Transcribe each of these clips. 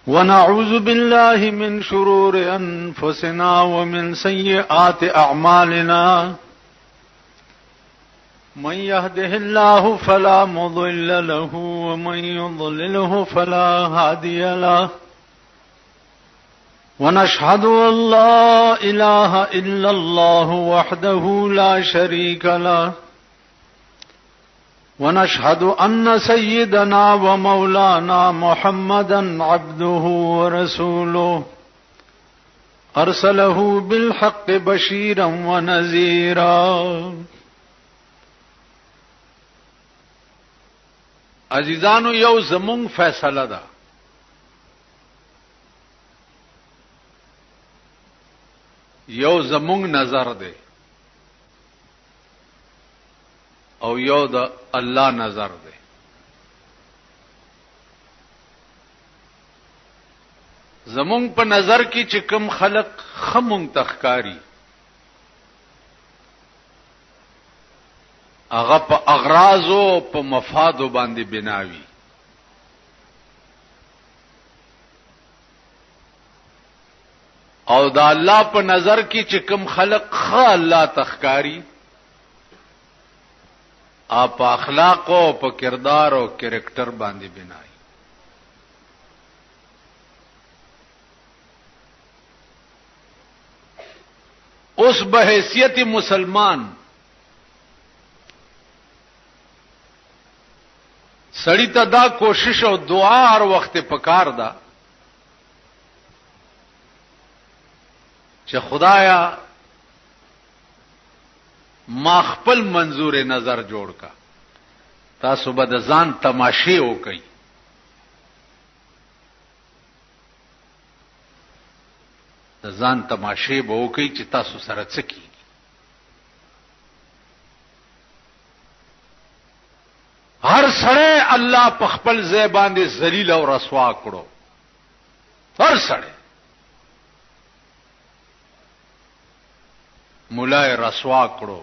ونعوذ بالله من شرور أنفسنا ومن سيئات أعمالنا من يهده الله فلا مضل له ومن يضلله فلا هادي له ونشهد أن لا إله إلا الله وحده لا شريك له ونشهد أن سيدنا ومولانا محمدا عبده ورسوله أرسله بالحق بشيرا ونذيرا. عزیزانو یو زمون فیصله ده، یو زمون نظر ده او یو د الله نظر ده. زمون په نظر کې چې کوم خلق خمون تخکاری هغه په اغراض او په مفاد باندې بناوي، او دا الله په نظر کې چې کوم خلق خ الله تخکاری آپ اخلاق او په کردار او کریکٹر باندې بنای. اوس به حیثیت مسلمان سړی ته دا کوشش او دعا هر وخت پکار ده چې خدایا ما خپل منظور نظر جوړ کا، تاسو به د ځان تماشې وکئ. د ځان تماشې به وکئ چې تاسو سره څه کیږي. هر سړی الله په خپل ځای باندې ذلیل او رسوا کړو، هر سړی. مولای رسوا کړو،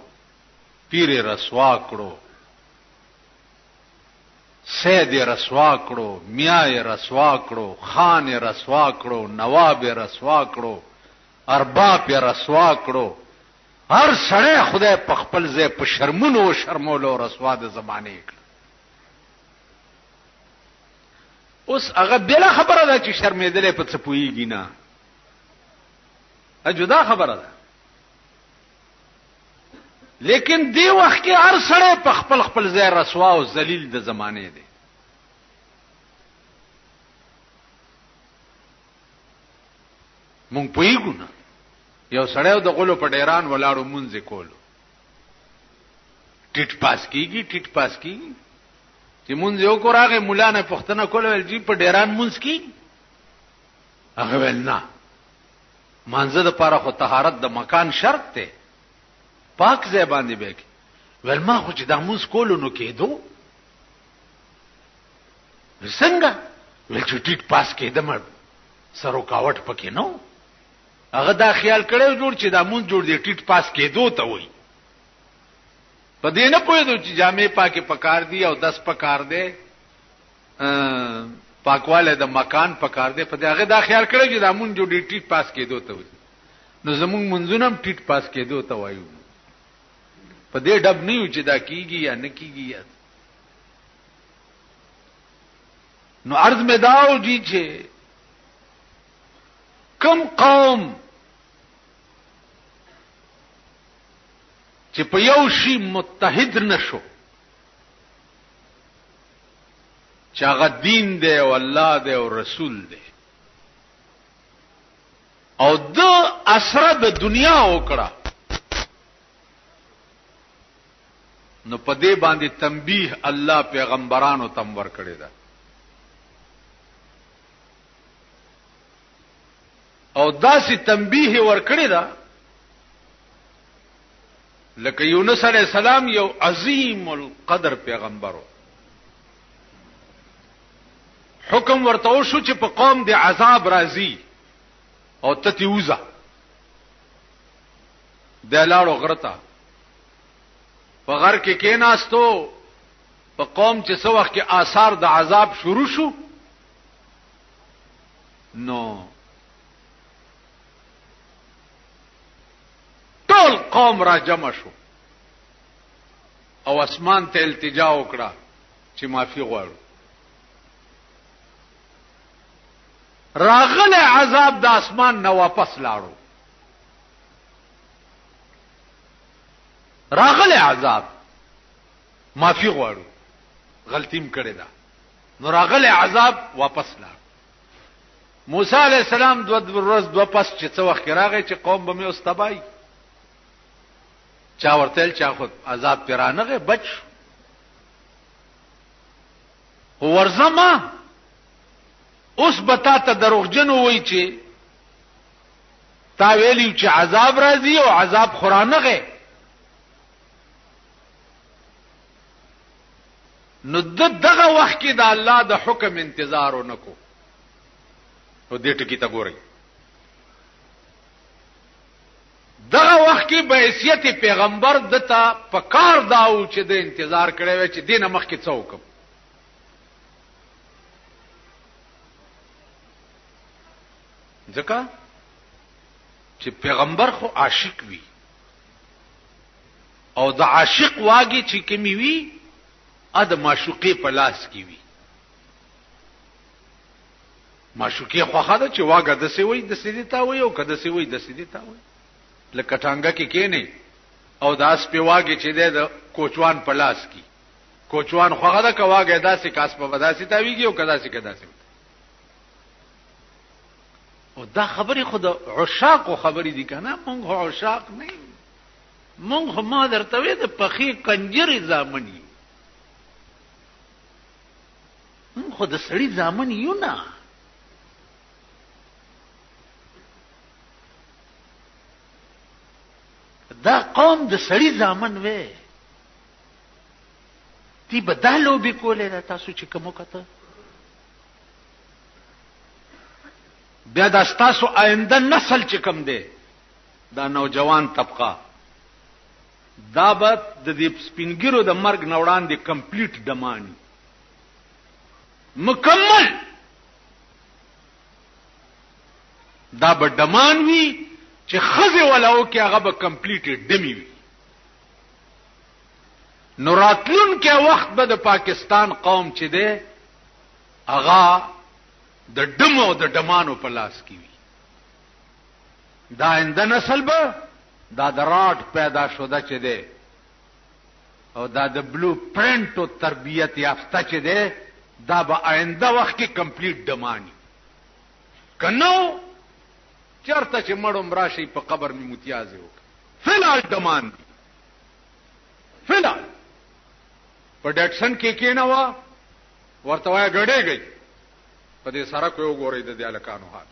پیر رسوا کړو، سید رسوا کړو، میاں رسوا کړو، خان رسوا کړو، نواب رسوا کړو، ارباب رسوا کړو. هر سړی خدای په خپل ځای په شرمونو او شرمولو رسوا د زمانه کړ. اوس هغه بلا خبره ده چې شرمېدلې په څه پوهیږي نه، جدا خبره ده. لیکن دی وخت کې هر سړی په خپل خپل ځای رسوا او ذلیل د زمانه دی. مونږ پوهیږو نه، یو سړی د غلو په ډیران ولاړو مونږ کولو، ټیټ پاس کیږي، ټیټ پاس کیږي. چې مونږ یو کو راغی مولا نه پښتنه کول ول جی په ډیران مونږ کی، هغه ول نه، مانزه د پاره خو طهارت د مکان شرط ته، پاک ځای باندې به کی. ول ما خو چې د مونږ کولو نو کېدو څنګه، ول چې ټیټ پاس کېدم سرو کاوټ پکې نو. هغه دا خیال کړو جوړ چې دا مونږ جوړ دی ټیټ پاس کېدو ته وای، په دې نه پوهېدو چې جامې پاکي پکار دی او 10 پکار دی، پاکواله د مکان پکار دی. په دې هغه دا خیال کړو چې دا مونږ جوړ دی ټیټ پاس کېدو ته وای. نو زمونږ منځونه هم ټیټ پاس کېدو ته وایو، په دې ډب نه یو چې دا کیږي یا نه کیږي. نو عرض میں داو جی چې کم قوم چې په یو شی متحد نشو، چې هغه دین دی او الله دی او رسول دی، او د اسره د دنیا وکړه، نو په دې باندې تنبیه الله پیغمبرانو تم ور کړی دا. او داسې تنبیه ور کړی دا لکه یونس علیہ السلام یو عظیم القدر پیغمبرو، حکم ورته شو چې په قوم د عذاب راځي او تتیوزا د لاړو غرتا په غر کې کېناستو په قوم چې څو وخت کې آثار د عذاب شروع شو نو ټول قوم را جمع شو او اسمان ته التجا وکړه چې معافي غواړو. راغله عذاب د اسمان نه واپس لاړو. راغله عذاب معافي غواړو غلطیم کړی دا نو راغله عذاب واپس لاړ. موسی علیہ السلام دو ورځ دو پس چې څو وخت راغی چې قوم به مې واستبای چا ورتل چا خود عذاب پیرانغه بچ ورزما اوس بتا ته دروغجن وای چې تا ویلی چې عذاب راځي او عذاب خورانغه نو دغه وخت کې د الله د حکم انتظار ونکو. او دې ټکی ته ګورئ دغه وخت کې به حیثیت پیغمبر دته پکار داو چې د انتظار کړي وي چې دینه مخ کې څوک ځکه چې پیغمبر خو عاشق وي او د عاشق واګي چې کمی وي ا د معشوقې په لاس کې وي. معشوقې خوخه ده چې واګه د سی وي د سیدی تا وي او کده سی وي د سیدی تا وي لکه ټانګه کې کېنه او داس په واګه چې د کوچوان په لاس کې کوچوان خوخه ده کواګه داسې کاس په وداسې تا ویږي او کدا سي کدا سي او دا خبرې خود عشاق خبرې دي کنه مونږ عشاق نه مونږ ما درته وې د پخې کنجري زامني مونږ خود سړی زامن یو نه. دا قوم د سړی زامن وې تی بدالو به کوله دا تاسو چې کوم کته بیا دا تاسو آینده نسل چې کوم دی دا نوجوان طبقه دا به د دې سپینګیرو د مرګ نوړان دي کمپلیټ دمانی مکمل دا به دمان وی چې خزه ولاو کې هغه به کمپلیټ دمی وي. نو راتلون کې وخت به د پاکستان قوم چې دی هغه د دمو د دمانو په لاس کې وي. دا آینده نسل به دا د راټ پیدا شوده چې دی او دا د بلو پرنټ او تربیت یافته چې دی دا به آینده وخت کې کمپلیټ دمانی کنو چرته چې مړم راشي په قبر می متیازه وک فلال دمان دی فلال په ډټسن کې کېنا وا ورته وای غړې گئی په دې سره کوی وګورې د الکانو حال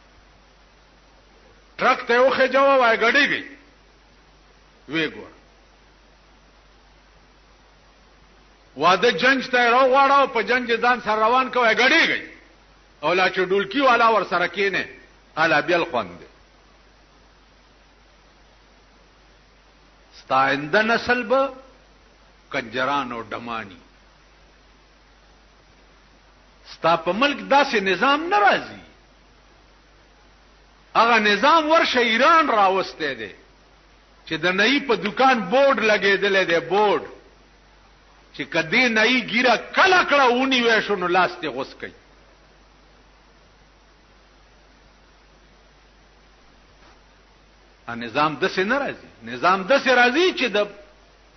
ټرک ته وخه جواب وای غړې گئی وی ګور واده جنگ ته راو غواړو په جنگ ځان سره روان کوي غړې گئی او لا چې ډولکی والا ور سره کېنه الا بیل خوند ستاینده نسل به کنجران او دمانی ستا په ملک داسې نظام ناراضي هغه نظام ورشه ایران راوسته دی چې د نئی په دکان بورډ لګېدل دی بورډ چې کدی نئی ګیره کله کله ونی وې شو نو لاس ته غوس کوي. نظام دسه ناراضي نظام دسه راضي چې د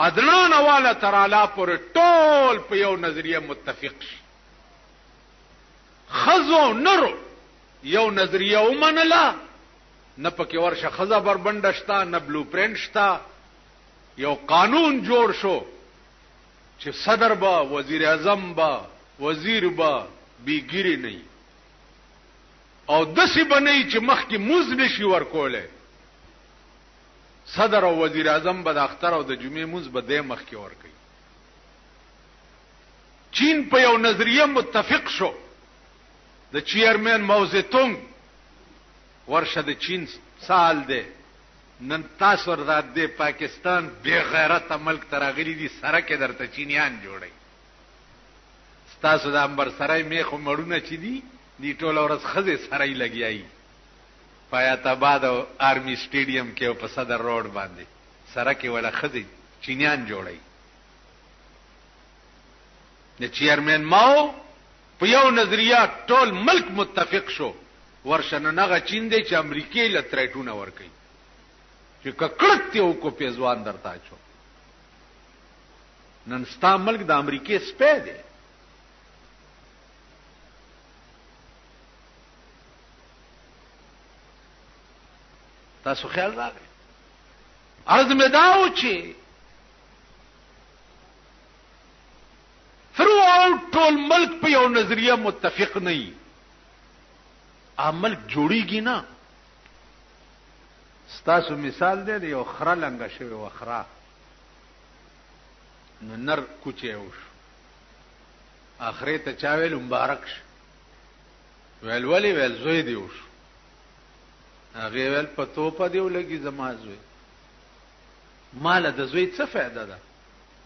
عدنان والا ترالا پر ټول په یو نظریه متفق شي خزو نرو یو نظریه ومنله نه پکې ورشه خزا بربند شتا نه بلو پرنټ شتا یو قانون جوړ شو چې صدر با وزیر اعظم با وزیر با بیګری نه او دسی بنئ چې مخکې موز نشي ورکوله صدر او وزیر اعظم به د اختر او د جمعې موز به د مخ کې ور کوي. چین په یو نظریه متفق شو د چیرمن ماو زه تونګ ورشه د چین سال دی نن تاسو ورته د پاکستان بے غیرت ملک تراغلی دي سره کې درته چینیان جوړي تاسو د انبر سرای میخو مړونه چي دي ټول ورځ خزه سرای لګیایي پایات آباد او آرمی سټیډیم کې او په صدر روډ باندې سره کې ولا خزه چینیان جوړي د چیرمن ماو په یو نظریه ټول ملک متفق شو ورشنه نغه چین دی چې امریکای له تریټونه ور کوي چې ککړت یو کو پیزوان درتا چو نن ستا ملک د امریکای سپه دی تاسو خیال راغی عرض می داو چې throughout ټول ملک په یو نظریه متفق نه وي عمل جوړیږي نه ستاسو مثال دی یو خره لنګه شوی وخره نو نر کوچه وش اخره ته چا ویل مبارک ویل ولی ویل زوی دی وش هغه ویل په توپه دیو لګي زما زوی مال د زوی څه فائدہ ده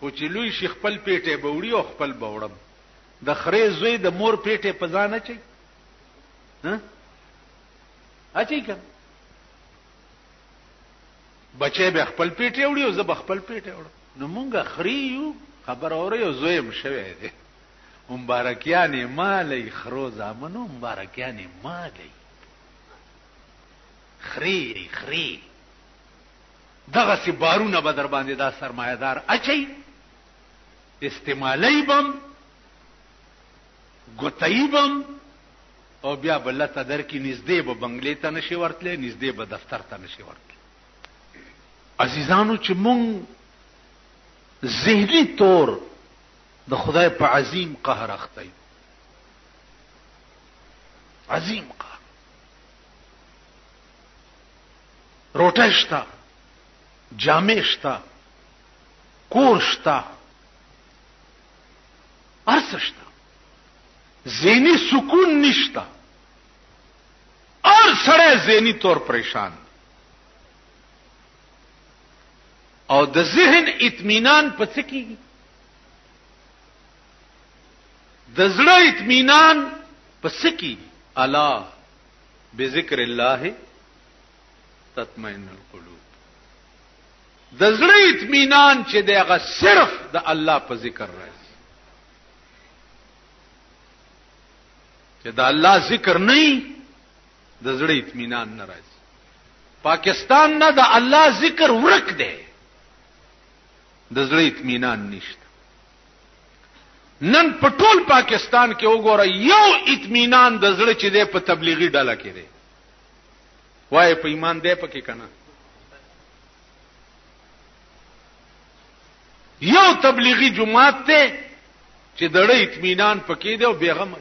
خو چې لوی شیخ خپل پیټه بوړي او خپل بوړم د خره زوی د مور پیټه پزانه چي ها اچي که بچي به خپل پیټه وړي او زه به خپل پیټه وړم نو مونږه خريو خبر اوري او زوی هم شوی دی مبارکیانه مالي خرو زامنو مبارکیانه مالي خري دغه سی بارونه به در باندې دا سرمایدار اچي استعمالي بم ګوتای بم او بیا بل ته در کې نږدې به بنگلې ته نشي ورتلې نږدې به دفتر ته نشي ورتلې عزیزانو چې مونږ ذهني طور د خدای په عظیم قهر اخته عظیم قهر روټه شته جامې شته کور شته ارڅ شته ذهني سکون نشته اور سره ذهني طور پریشان او د ذهن اطمینان پڅ کیږي د زړه اطمینان پڅ کیږي الا بذکر الله تطمئن القلوب د زړه اطمینان چې دغه صرف د الله په ذکر راځي چې د الله ذکر نه د زړه اطمینان نه راځي پاکستان نه د الله ذکر ورک دی د زړه اطمینان نشته نن په ټول پاکستان کې وګوره یو اطمینان د زړه چې دی په تبلیغي ډله کې دی وای په ایمان دی پکې کنه یو تبلیغی جماعت ته چې دړه اطمینان پکې دی او بیغمه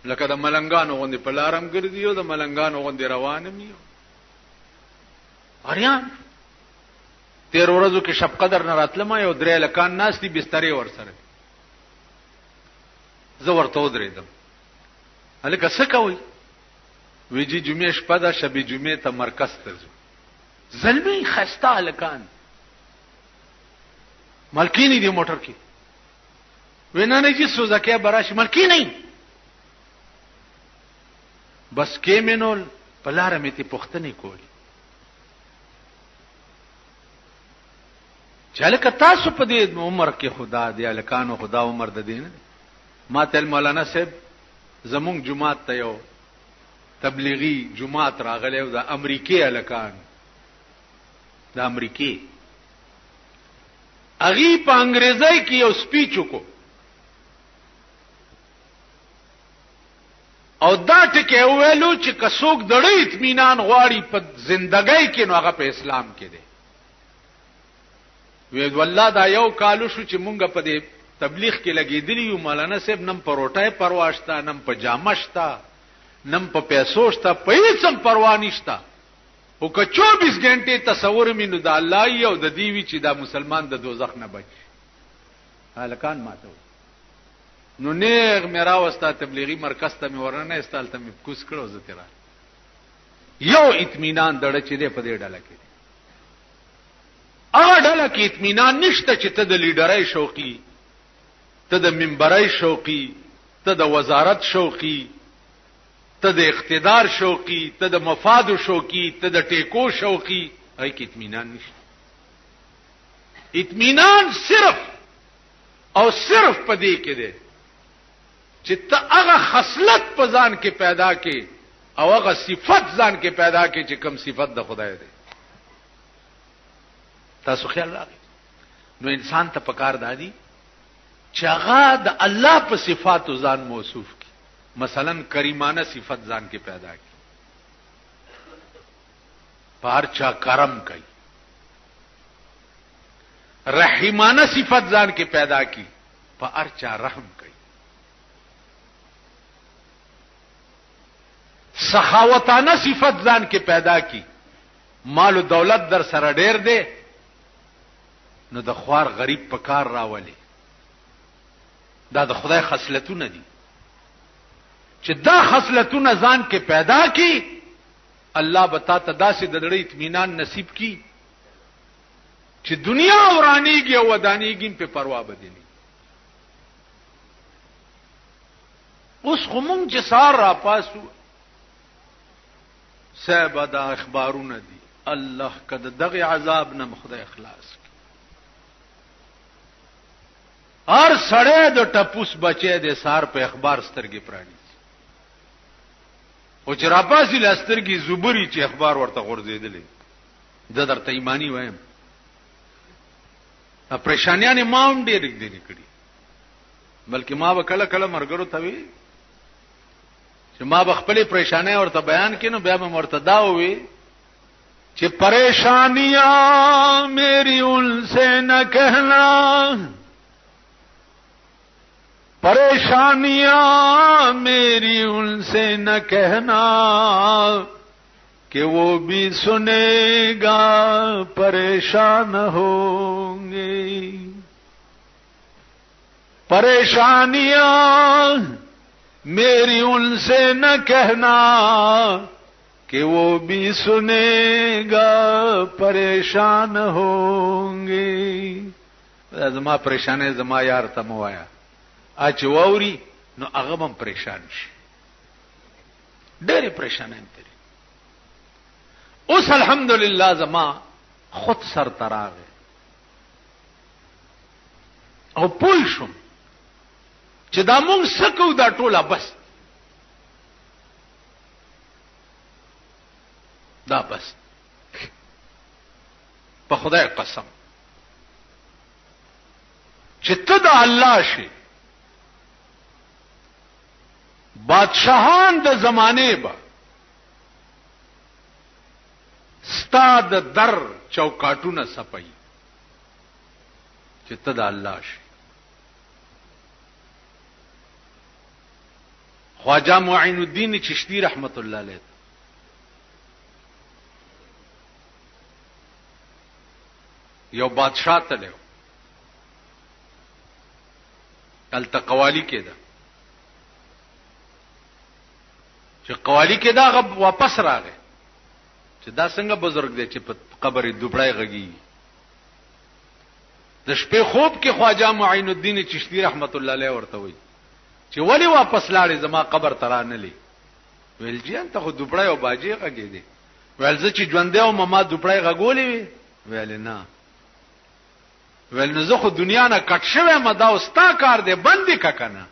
لکه د ملنګانو غوندې په لارم ګرځي او د ملنګانو غوندې روانم یو اریان تیر ورځو کې شب قدر نه راتلم یو درې لکان ناس دي بسترې ور سره زه ورته ودرېدم هلکه څه کوي ویجی جمعه شپه ده شب جمعه ته مرکز ته ځو زلمی خسته هلکان ملکینی دی موټر کې وینا نه چې سوزکه براش ملکینی بس کې منول پلار مې ته پښتنې کولی چاله ک تاسو په دې عمر کې خدا دی الکانو خدا عمر د دین ما ته مولانا صاحب زمونږ جماعت ته یو تبلیغی جماعت راغله او د امریکای الکان د امریکای اغي په انګریزي کې یو سپیچ وکړو او دا ټکه ویلو چې کڅوک دړې اطمینان غواړي په ژوندۍ کې نو هغه په اسلام کې دی وی والله دا یو کالو شو چې مونږ په دې تبلیغ کې لګېدلی یو مولانا صاحب نم پروټای پرواشتا نم پجامه شتا نم په پیسو شتا په هیڅ هم پروا نشتا او که 24 غنټه تصور مینو د الله یو د دیوی چې دا مسلمان د دوزخ نه بچ هلکان ماته نو نیغ میرا وستا تبلیغی مرکز ته مې ورنه استال ته مې کوس کړو زه تیرا یو اطمینان دړه چې دې په دې ډله کې هغه ډله کې اطمینان نشته چې ته د لیډرۍ شوقي، ته د منبرۍ شوقي، ته د وزارت شوقي، ته د اقتدار شوقي، ته د مفاد شوقي، ته د ټیکو شوقي، هغه کې اطمینان نشته. اطمینان صرف او صرف پدې کې دی چې ته هغه خصلت په ځان کې پیدا کې او هغه صفت ځان کې پیدا کې چې کوم صفت د خدای دی. تاسو خیال راغی؟ نو انسان ته پکار دادی چې هغه د الله په صفاتو ځان موصوف کی. مثلا کریمانه صفت ځان کې پیدا کی، پار چا کرم کوي. رحیمانه صفت ځان کې پیدا کی، په ارچا رحم کوي. سخاوتانه صفت ځان کې پیدا کی، مال او دولت در سره ډیر دی نو د خوار غریب په کار راولي. دا د خدای خصلتونه دي چې دا خصلتونه ځان کې پیدا کی، الله بتا ته داسې د دړې اطمینان نصیب کی چې دنیا ورانیږي او ودانیږي په پروا بدلی. اوس خمون چې سار را پاسو صاحب دا اخبارونه دي، الله کده دغه عذاب نه خدای اخلاص کی. هر سړی د ټپوس بچی د سار په اخبار سترګې پرانی او چې را پاسي لاسترګي زبري چې اخبار ورته غورځېدلې. د درته ایمانی وایم پریشانیاں ما هم ډېر دي کړي، بلکې ما به کله کله مرګرو ته وي چې ما به خپل پریشانې ورته بیان کینو، بیا به مرتدا وي چې پریشانیاں میری ان سے نہ کہنا، پریشانیاں میری ان سے نہ کہنا کہ وہ بھی سنے گا پریشان ہوں گے. پریشانیاں میری ان سے نہ کہنا کہ وہ بھی سنے گا پریشان ہوں گے. زما پریشانه زما یار ته موایا اچ ووري نو هغه هم پریشان شي، ډېر پریشان یم. اوس الحمدلله زما خود سر تراغه او پوه شم چې دا مونږ سکو دا ټوله بس دا بس په خدای قسم چې ته د الله شي. بادشاہان د زمانه با ستا د در چوکاټونه سپي چې ته د الله شي. خواجہ معین الدین چشتی رحمت الله علیه یو بادشاہ تلو کلته قوالی کېده چې قوالی کېده هغه واپس راغی چې دا څنګه بزرګ دی چې په قبر دوبړای غږی. د شپې خوب کې خواجہ معین الدین چشتی رحمت الله علیه ورته وایي چې ولی واپس لاړې زما قبر ترانه لې. ویل جان ته خو دوبړای او باجی غږی دی. ویل زه چې ژوندې او ما دوبړای غږولې وی. ویل نه. ویل نو زه خو دنیا نه کټ شوی ما دا استا کار دی بندي کا کنه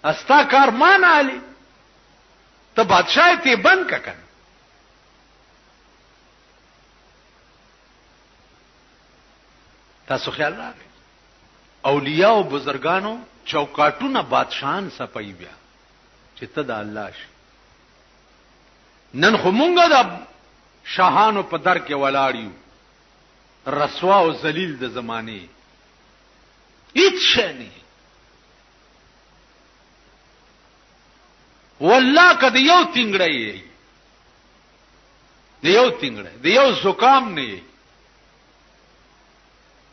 استا کار مان علي ته بادشاہ ته بند کا کنه. تاسو خیال راغی اولیاء او بزرگانو چوکاټونه بادشاہان سپي بیا چې ته د الله شي. نن خو مونږه د شاهانو په در کې ولاړیو رسوا او ذلیل د زمانه هیڅ شي نه. والله کده یو تنگړی دی یو تنگړی دی یو زکام نه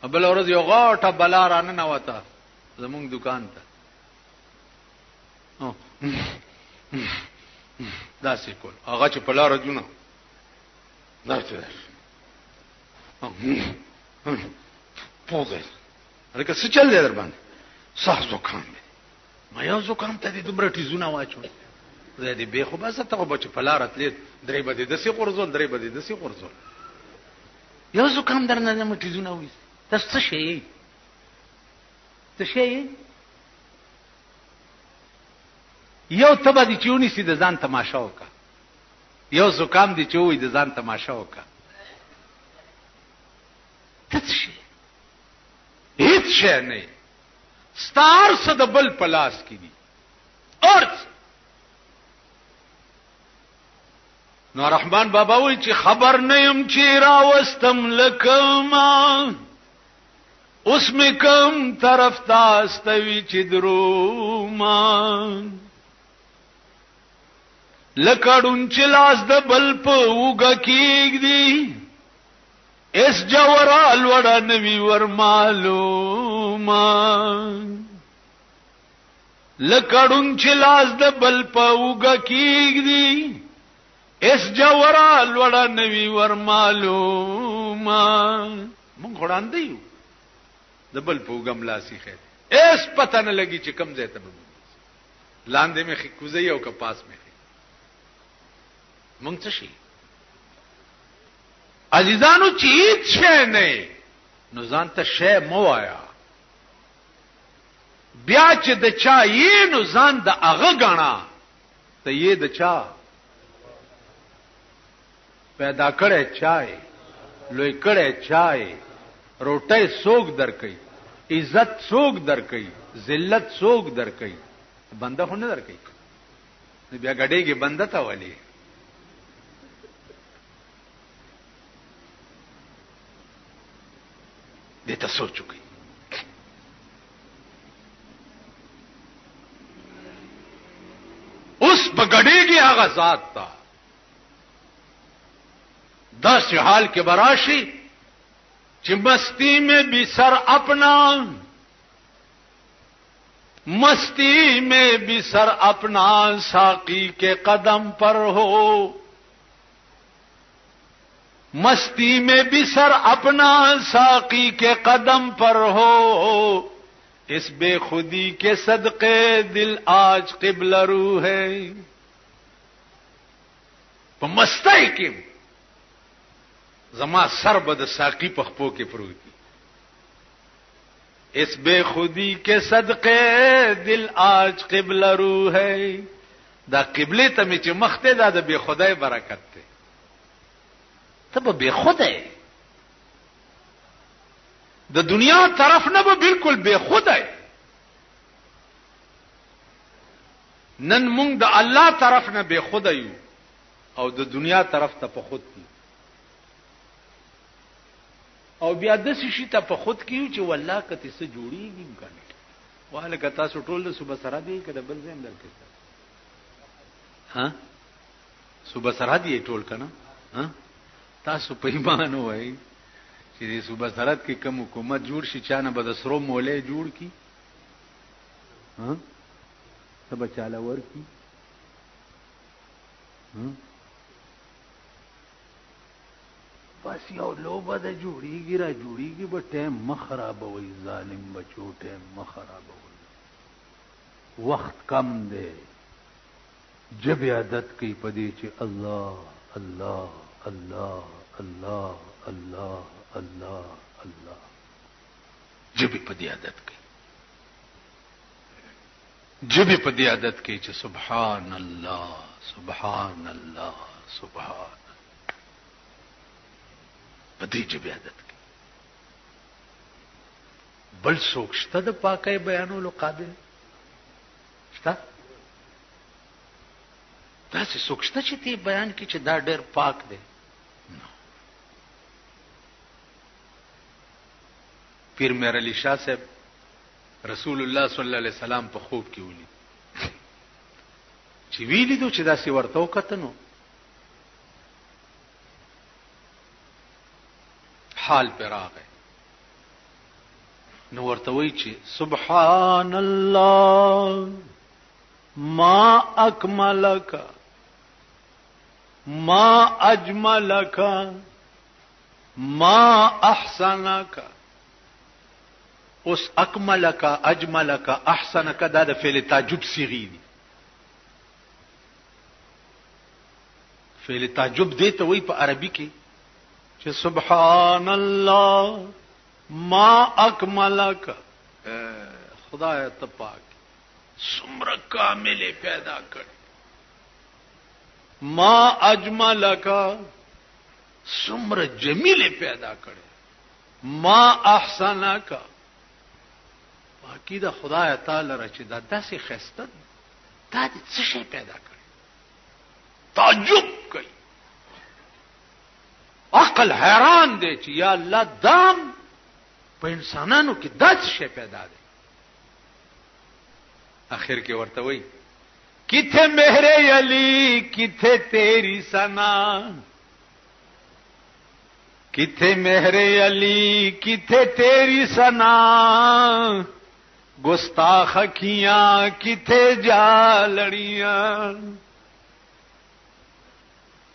بل ورځ یو غاټه بلا رانه نه وتا زمونږ دکان ته داسې کول هغه چې په لار ځونه داسې پوغه لکه څه چل دی در باندې صح زکام دی ما یو زکام ته دې دومره ټیزونه واچو زه دې به خو بس ته خو بچ په لار تلې درې بده د سي قرزول درې بده د سي قرزول یو زکام درنه مې ټیزونه وې تاسو څه شي څه شي یو تبا دي چونی سي د ځان تماشا وکا یو زکام دي چوي د ځان تماشا وکا څه شي هیڅ شي نه ستار څه د بل پلاس کې دي اور نو رحمان بابا وی چې خبر نه يم چې راوستم لکما اوس مې کوم طرف تاستوي چې دروما لکړون چې لاس د بل په وګه کېږي اس جوړال وړا نوی ور معلوما لکړون چې لاس د بل په وګه کېږي اس جوړال وړا نوی ور معلوما مونږ وړاندې یو د بل په وګم لاسي خیر اس پته نه لګي چې کم ځای ته لاندې مې کوزي او کپاس مې مونږ څه شي عزیزانو چې هیڅ شی نه نو ځان ته شی مو وایا بیا چې د چا یې نو ځان د هغه غاڼه ته یې د چا پیدا کړي چای لوی کړي چای روټي سوق درکې عزت سوق درکې ذلت سوق درکې بنده خو نه درکې بیا غړېږي بنده تا ولي دې ته سوچو کوي اوس بغړېږي هغه ذات تا داسې حال کې براشي چې مستی میں بھی سر اپنا مستی میں بھی سر اپنا ساقی کے قدم پر ہو مستی میں بھی سر اپنا ساقی کے قدم پر ہو اس بے خودی کے صدقے دل آج قبلہ رو ہے په مستی کې زما سر بد ساقی پخپو کې پروت دي اس بے خودی کے صدقے دل آج قبلہ رو ہے دا قبله ته می چې مخته دا د بے خدای برکت ته تب بے خدای د دنیا طرف نه به بالکل بے خدای نن مونږ د الله طرف نه بے خدای او د دنیا طرف ته په خود دي او بیا د شي ته په خود کیو چې والله کته څه جوړیږي کنه واله کتا سو ټول صبح سره دی کده بل زم درکې ها صبح سره دی ټول کنه ها تاسو په ایمان وای چې صبح سره کې کوم حکومت جوړ شي چانه به د سرو مولې جوړ کی ها سبا چاله ور کی بس یو لوبه د جوړیږي را جوړیږي به ټیم مخرابوي ظالم بچو ټیم مخرابوي وخت کم دی جب عادت کوي پدې چې الله الله الله الله الله الله الله جب پدې عادت کوي جب پدې عادت کوي چې سبحان الله سبحان الله سبحان پدې جب عادت کوي بل څوک شته د پاکي بیانولو قابل شته تاسو څوک شته چې تی بیان کی چې دا ډېر پاک دی پیر میر علی شاه صاحب رسول الله صلی الله علیه وسلم په خوب کې ولید چې ویلی دو چې دا سی ورته وکتنو حال پر راغی نو ورته وی چې سبحان الله ما اکملک ما اجملک ما احسنک. اوس اکملک اجملک احسنک دا د فعل تعجب صيغه دي. فعل تعجب دی ته وی په عربي کې چې سبحان الله ما اکملک. خدای ته پاک څومره کامل پیدا کړ. ما اجملک څومره جمیل پیدا کړ. ما احسنک باقی دا خدای تعالی را چې دا داسې خسته دا څه شی پیدا کړ. تعجب کوي. عقل حیران دی چې یا الله دام په انسانانو کې داسې شی پیدا دی. آخر کې ورته وایي کتھے میرے علی کتھے تیری ثنا. کتھے میرے علی کتھے تیری ثنا. گستاخ اکھیاں کتھے جا لڑیاں.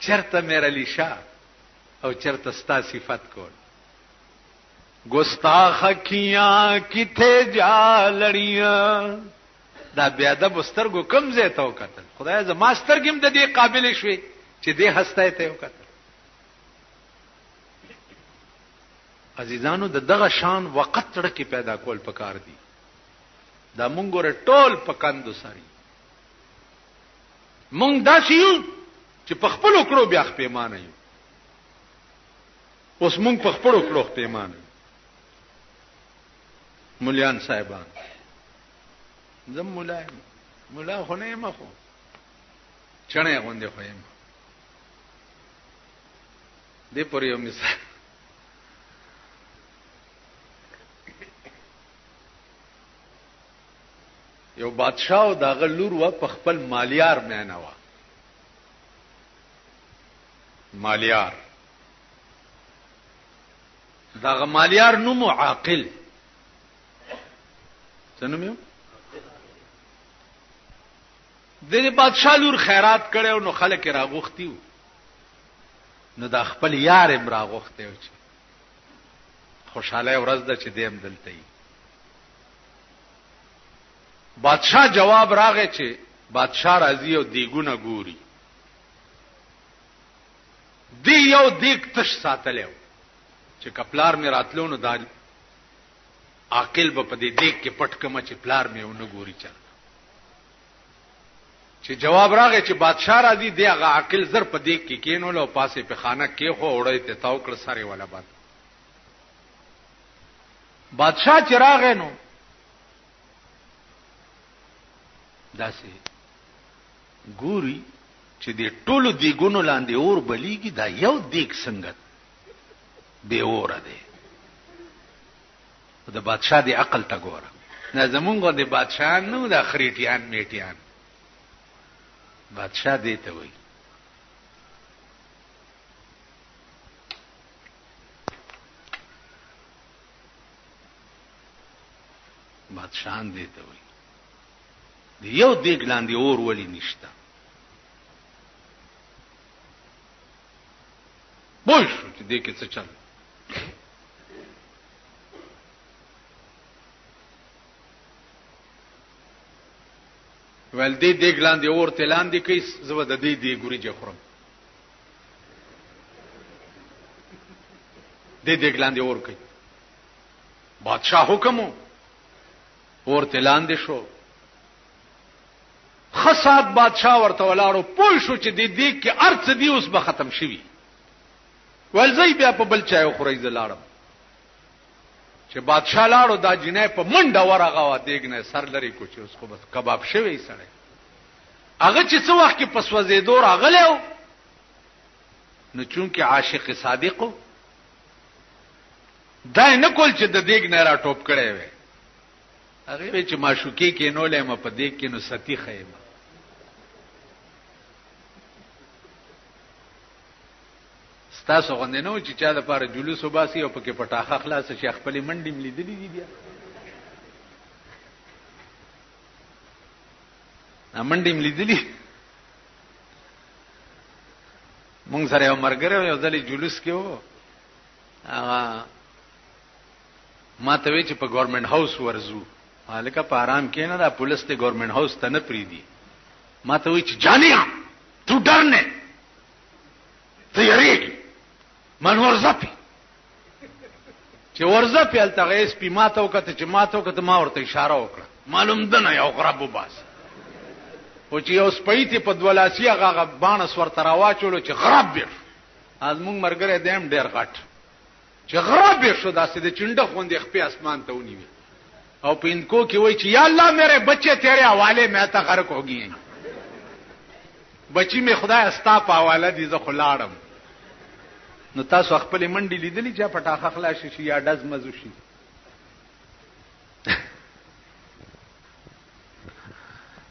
چرته میر علی شاه او چرته ستا صفت کول. گستاخ اکھیاں کتھے جا لڑیاں. دا بیا د بسترګو کم زه ته وکتل. خدای ز ما سترګم د دې قابل شوي چې دې هسته ته وکتل. عزیزانو د دغه شان وخت تر کې پیدا کول پکار دي. دا مونږ ور ټول پکاندو ساري. مونږ داسې یو چې په خپل کړو بیا پیمانه یو. اوس مونږ په خپل کړو پیمانه. مولیان صاحبان زم مولا خو نه ما خو چنه غونډه خو یم. دې پر یو مثال یو بادشاہ او دا غلور و په خپل مالیار مینه و. مالیار دا مالیار نوم عاقل څنګه د بادشاہ لور خیرات کړو نو خلک راغوختیو. نو دا خپل یار هم راغوخته چې خوشاله ورځ ده چې دیم دلته ای. بادشاہ جواب راغی چې بادشاہ راضی او دیګونه ګوري. دی یو دیګ تش ساتلو چې کپلار می راتلو نو دا عاقل به په دې دیګ کې پټ کما چې پلار می ونه ګوري چا. چې جواب راغی چې بادشاہ راضی دی هغه عاقل زر په دیګ کې کینول او پاسه په خانه کې خو وړې ته تاو کړ سره والا بات. بادشاہ چې راغی نو داسې ګوري چې دې ټولو دیګونو لاندې اور بلیږي. دا یو دیګ څنګه به اور ده. د بادشاہ دی عقل ته ګوره. نه زمونږ د بادشاہ نو د خریټیان میټیان. بادشاہ دی ته وایي بادشاہ دی ته وایي یو دیګ لاندې اور ولی نشتا. بوش چې دې کې څه چل. ول دې دیګ لاندې اور ته لاندې کوي زو د دې دی ګوري جوړم. دې دیګ لاندې اور کوي. بادشاہ حکم اور ته لاندې شو. خاصات بادشاہ ورته ولاړو پوه شو چې دې دیګ کې ارڅ دی اوس به ختم شي. ولزی بیا په بل چا خوري زلاړم چې بادشاہ لاړو دا جنې په منډه ورغه و دیګ نه سر لري کو چې اوس خو بس کباب شوی سره. هغه چې څو وخت کې پسوځې دور اغلو نو چونکه عاشق صادقو دا نه کول چې د دیګ نه را ټوپ کړي وي. هغه چې معشوقي کې نو لې م په دیګ کې نو ستی خیمه. تاسو غوندې نو چې چا د پاره جلوس وباسي او پکې پټاخه خلاص شي خپل منډي ملیدلې دي بیا. منډي ملیدلې مونږ سره یو مرګره یو ځلې جلوس کې وو هغه ما ته وی چې په ګورنمنت هاوس ورزو حالکه په آرام کې نه دا پولیس ته ګورنمنت هاوس ته نه پریدي ما ته وی چې جانیا تو ډرنه ته یریږي من ورزپی چې ورزپی الته اس پی ما ته وکړه چې ما ته وکړه ما ورته اشاره وکړه معلوم ده نه یو غرب وباس او چې یو سپېتی په دولاسي هغه بانس ورته راواچولو چې غرب وي از مونږ مرګره دیم ډیر غټ چې غرب وي شو داسې د چنډه خوندې خپې اسمان ته ونیوي او په انکو کې وای چې یا الله میرے بچے تیرے حوالے میں تا غرق ہو گئی ہیں بچی می خدای استا په حواله دي زه خلاړم نو تاسو خپل منډي لیدلی چې پټاخه خلاص شي یا دز مزو شي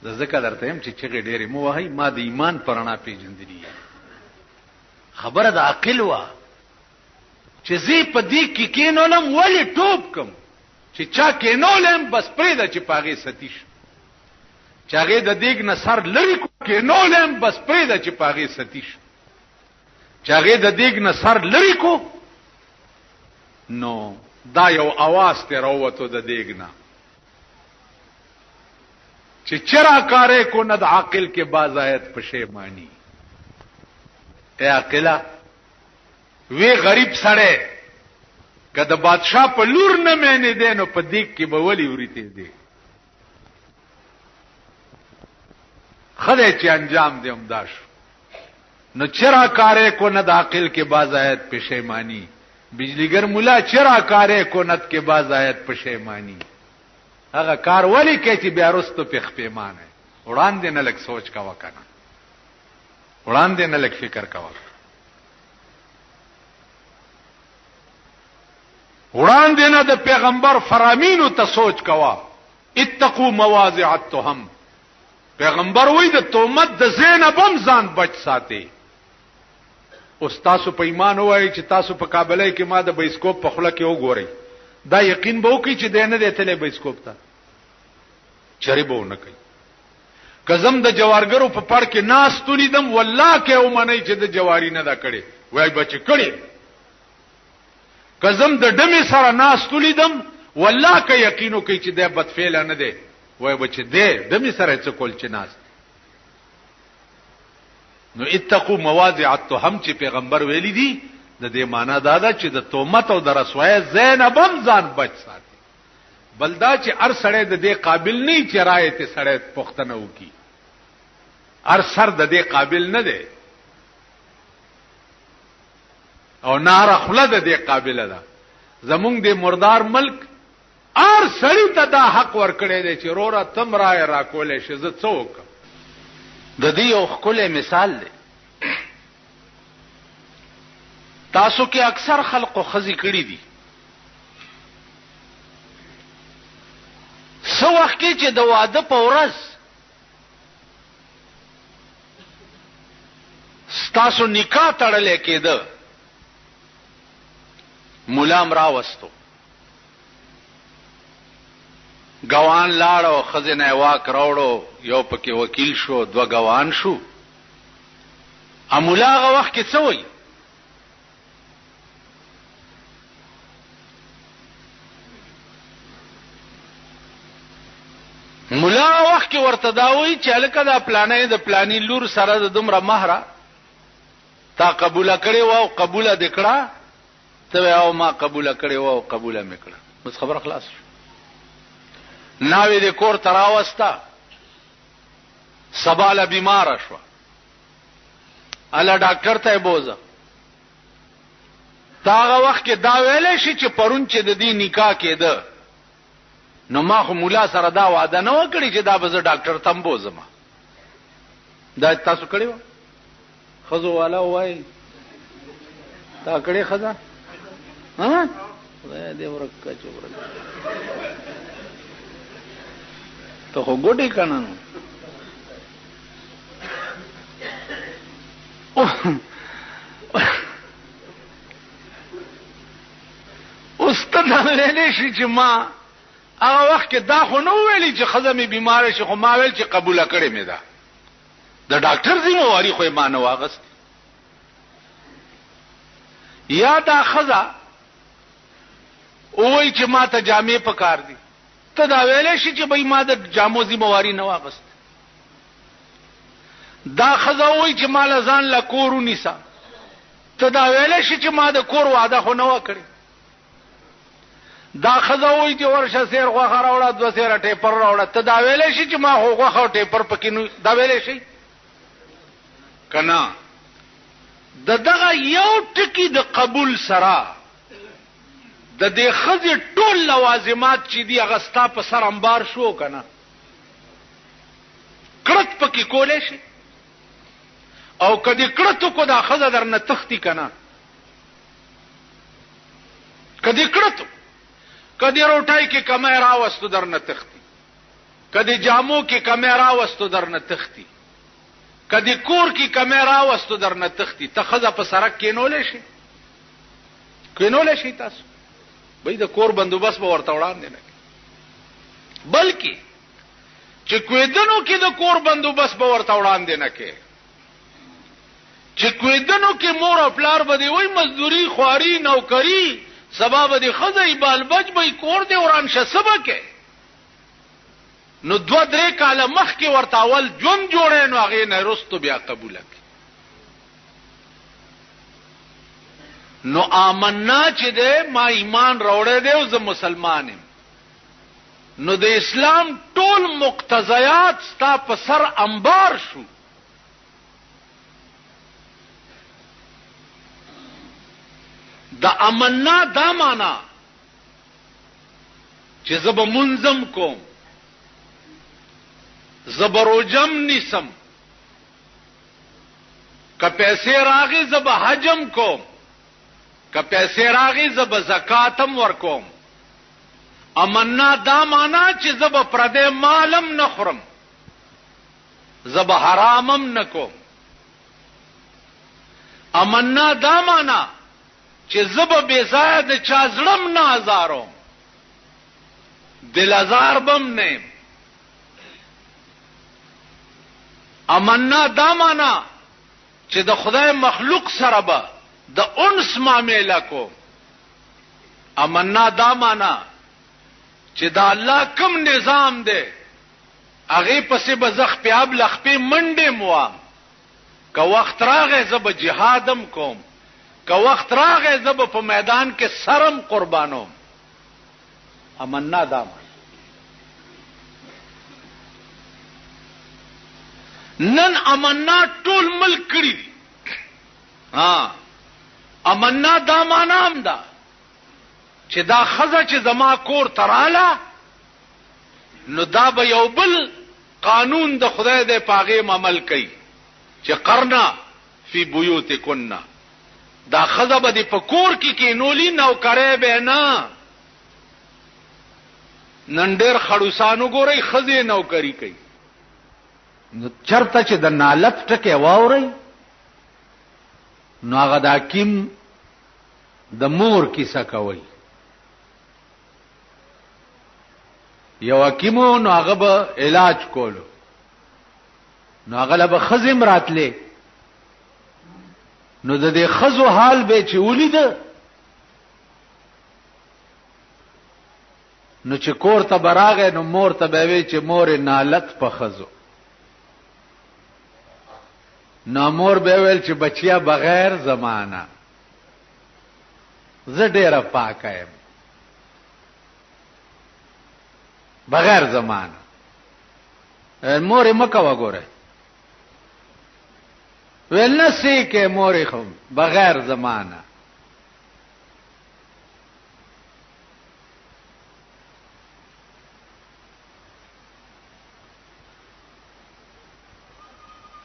د ذکر درته هم چې چغې ډېرې مو وای ما د ایمان پرانا پیژندلی خبره د عقل وا چې زی په دې کې کینولم ولی ټوب کم چې چا کینولم بس پرې د چې پاغه ستیش چاغه د دیګ نه سر لری کو کینولم بس پرې د چې پاغه ستیش چاغه د دیګ نه سر لری کو نو دا یو आवाज ته راوته د دیګ نه چې چرا کارے کو ند عاقل کے باز آیت پشیمانی اے عاقلہ وی غریب سړی کله بادشاہ په لور نه مینه دینو په دیک کې به ولی ورته دی خدای چې انجام دې امداش نو چرا کارے کو ند عاقل کے باز آیت پشیمانی بجلیګر مولا چرا کارے کو ند کے باز آیت پشیمانی هغه کار ولی کې چې بیا رستو په پیمانه وړاندې نه لګ سوچ کا وکنه وړاندې نه لګ فکر کا وکنه وړاندې نه د پیغمبر فرامینو ته سوچ کوا اتقوا مواضع التهم پیغمبر وای د تهمت د زینب هم ځان بچ ساتي استاد په ایمان وای چې تاسو په کابل کې ما د بایسکوپ په خله کې وګورئ دا یقین به وکړي چې دینه دې تلې بایسکوپ ته چری به نه کوي کزم د جوارګرو په پړ کې ناس تولیدم والله کې او منی چې د جواری نه دا کړي وای بچ کړي کزم د ډمه سره ناس تولیدم والله کې یقینو کوي چې د بد فعل نه دی وای بچ دې ډمه سره څه کول چې ناس نو اتقوا مواضع التهم چې پیغمبر ویلي دي د دې معنا دا ده چې د تهمت او د رسوای زینب هم ځان بچ ساتي بلدا چې ار سړی د دې قابل نه چې رائے ته سړی پښتنه وکي ار سر د دې قابل نه دی او نار خله د دې قابل ده زمونږ د مردار ملک ار سړی ته دا حق ورکړی دی چې رورا تم رائے را کولې شي زه څوک د دې یو خپل مثال دی تاسو کې اکثر خلقو خزي کړی دي سو وخت کې چې د واده په ورځ تاسو نکاح تړلې کېده مولام راوستو ګوان لاړو خزینه واک راوړو یو پکې وکیل شو دو ګوان شو امولاغه وخت کې څه وایي مولا وخت کې ورته داوي چې الکه دا پلانې د پلانې لور سره د دومره مہره تا قبول کړي وو قبول دکړه ته او ما قبول کړي وو قبول میکړه بس خبر خلاص ناوی د کور تراوستا سباله بیمار شو اله ډاکټر ته بوزه تاغه وخت کې دا ویلې شي چې پرون چې د دې نکاح کېده نو ما خو مولا سره دا وعده نه وکړي چې دا به زه ډاکټر تم بوزم دا تاسو کړیو خزو والا وای تا کړی خزا ها دې ورکه چوبره ته خو ګوډی کنه نو استاد له شي چې ما هغه وخت کې دا خو نو ویلي چې خزمه بیمار شي خو ما ویل چې قبول کړي مې ده د ډاکټر ذمہواری خو ما نه واغست یا دا خزا وای چې ما ته جامې پکار دي، ته دا ویلې شي چې بای ما د جامو ذمہواری نه واغست. دا خزا وای چې مال ځان لا کورو نیسا، ته دا ویلې شي چې ما د کور وعده خو نه وکړي. دا خزا وای چې ورشه سیر غوخه راوړه، دو سیر ټیپر راوړه، ته دا ویلې شي چې ما غوخه او ټیپر پکې نو دا ویلې شي کنا. دغه یو ټکی د قبول سره د دې خزې ټول لوازمات چې دی هغه ستا په سر انبار شو کنه، کړت پکې کولې شي. او کدی کړتو کو دا خزه درنه تختی کنه، کدی کړتو، کدی روټای کې کمره واستو درنه تختی، کدی جامو کې کمره واستو درنه تختی، کدی کور کې کمره واستو درنه تختی. ته خزه په سرک کې نولې شي، کینولې شي تاسو بای د کور بندوبست به ورته وړاندې نه، بلکې چې کویدنو کې د کور بندوبست به ورته وړاندې نه کې، چې کویدنو کې مور او پلار به دی وای مزدوری خواري نوکری سبب دی خزای بال بچ به کور دی وران شسبکه. نو 2-3 کاله مخ کې ورته اول جون جوړې نو هغه نه رستو بیا قبول کړي. نو آمنا چې ده ما ایمان راوړې ده او زه مسلمان یم، نو د اسلام ټول مقتضیات ستا په سر انبار شو. د امنا دا معنا چې زب منظم کوم، زبروجم نیسم، که پیسې راغی زب حجم کوم، که پیسې راغی زب زکاتم ورکوم. امنا دا معنا چې زب پردې مالم نخورم، زب حرامم نکوم. امنا دا معنا چې زب بے ځای د چا زړم نه ازاروم، دل ازار بم نه. امنا دا معنا چې د خدای مخلوق سره به د انس معامله کو. امنا دا معنا چې دا الله کوم نظام دی هغه پسې به زخ په اب لخ په منډه موام، که وخت راغی زب جهادم کوم، که وخت راغی زب په میدان کې سرم قربانوم. امنا دا معنا. نن امنا ټول ملک کړی دي. امنا دا معنا هم ده چې دا خزه چې زما کور تراله نو دا به یو بل قانون د خدای د پاغه عمل کوي چې قرنا فی بیوتکنا. دا خزه به د پکور کې کینولی نو کرے به نه. نن ډېر خړوسانو ګوري خزه نو کری کوي. نو چرته چې د نالت ټکه واوري نو هغه د حکیم د مور کیسه کوي. یو حکیمو نو هغه به علاج کولو، نو هغه له خزم راتلې، نو د دې خزو حال به چې ولید نو چې کور ته براغه نو مور ته به وی چې مور نالت په خزو. نو مور به ویل چې بچیا بغیر زمانہ زه ډیره پاکه یم، بغیر زمانہ. مور مکه وګوره ویل نه سي کې مور خو بغیر زمانہ.